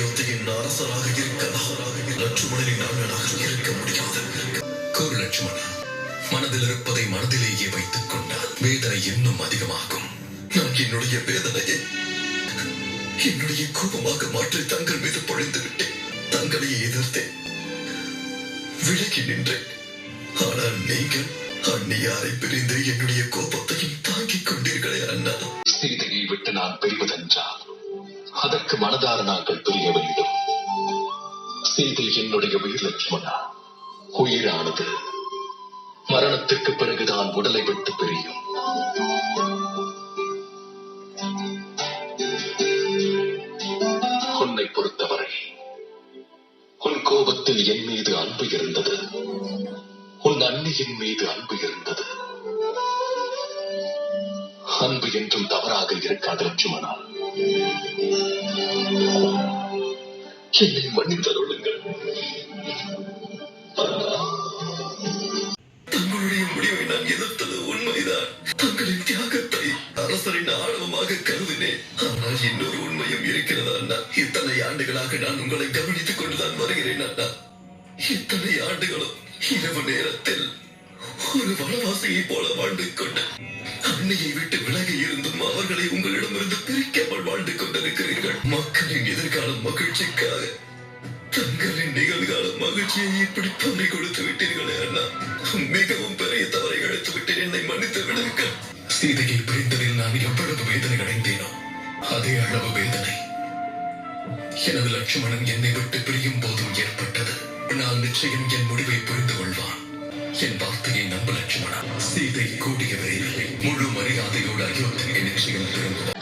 யுத்தியின் அரசராக இருக்கலாம், லட்சுமணனின் அண்ணனாக இருக்க முடியாது. கூறு லட்சுமணா, மனதில் இருப்பதை மனதிலேயே வைத்துக் கொண்டால் வேதனை இன்னும் அதிகமாகும். நான் என்னுடைய வேதனையை என்னுடைய கோபமாக மாற்றி தங்கள் மீது பொழிந்து விட்டேன். தங்களையே எதிர்த்தேன், விலகி நின்றேன். ஆனால் நீங்கள் அந்நியாரை பிரிந்து என்னுடைய கோபத்தையும் தாங்கிக் கொண்டீர்களே அண்ணா. சீதையை விட்டு நான் பிரிவதென்றால் அதற்கு மனதார நாங்கள் பிரிய வேண்டும். சீதை என்னுடைய உயிர் லட்சுமணா. உயிரானது மரணத்திற்கு பிறகுதான் உடலை விட்டு பிரியும். உன்னை பொறுத்தவரை உன் கோபத்தில் என் மீது அன்பு இருந்தது, உன் அன்னையின் மீது அன்பு இருந்தது. அன்பு என்றும் தவறாக இருக்காது லட்சுமணா. என்னை மன்னித்தருளுங்கள். தங்களுடைய முடிவை நான் எதிர்த்தது உண்மைதான். தங்களின் தியாகத்தை அரசரின் ஆழமாக கருதினேன். ஆனால் இன்னொரு உண்மையும் இருக்கிறது அண்ணா. இத்தனை ஆண்டுகளாக நான் உங்களை கவனித்துக் கொண்டுதான் வருகிறேன் அண்ணா. இத்தனை ஆண்டுகளும் இரவு நேரத்தில் ஒரு வனவாசியை போல வாழ்ந்து கொண்டு அன்னையை விட்டு விலகி இருந்தும் அவர்களை உங்களிடமிருந்து பிரிக்காமல் வாழ்ந்து கொண்டிருக்கிறீர்கள். மக்களின் எதிர்கால மகிழ்ச்சிக்காக தங்களின் நிகழ்கால மகிழ்ச்சியை இப்படி பணி கொடுத்து விட்டீர்களே அண்ணா. மிகவும் பெரிய தவறை இழைத்து விட்டேன், என்னை மன்னித்து விடுங்கள். சீதையை பிரிந்ததில் நான் எவ்வளவு வேதனை அடைந்தேனோ அதே அளவு வேதனை எனது லட்சுமணன் என்னை விட்டு பிரியும் போதும் ஏற்பட்டது. நான் நிச்சயம் என் முடிவை புரிந்து கொள்வான். என் வார்த்தையை நம்ப லட்சுமணா. சீதை கூடிய விரைவில் முழு மரியாதையோடு அயோத்தியை நிச்சயம் திரும்புவார்.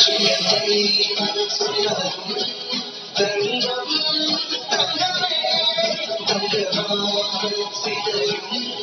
தங்கம்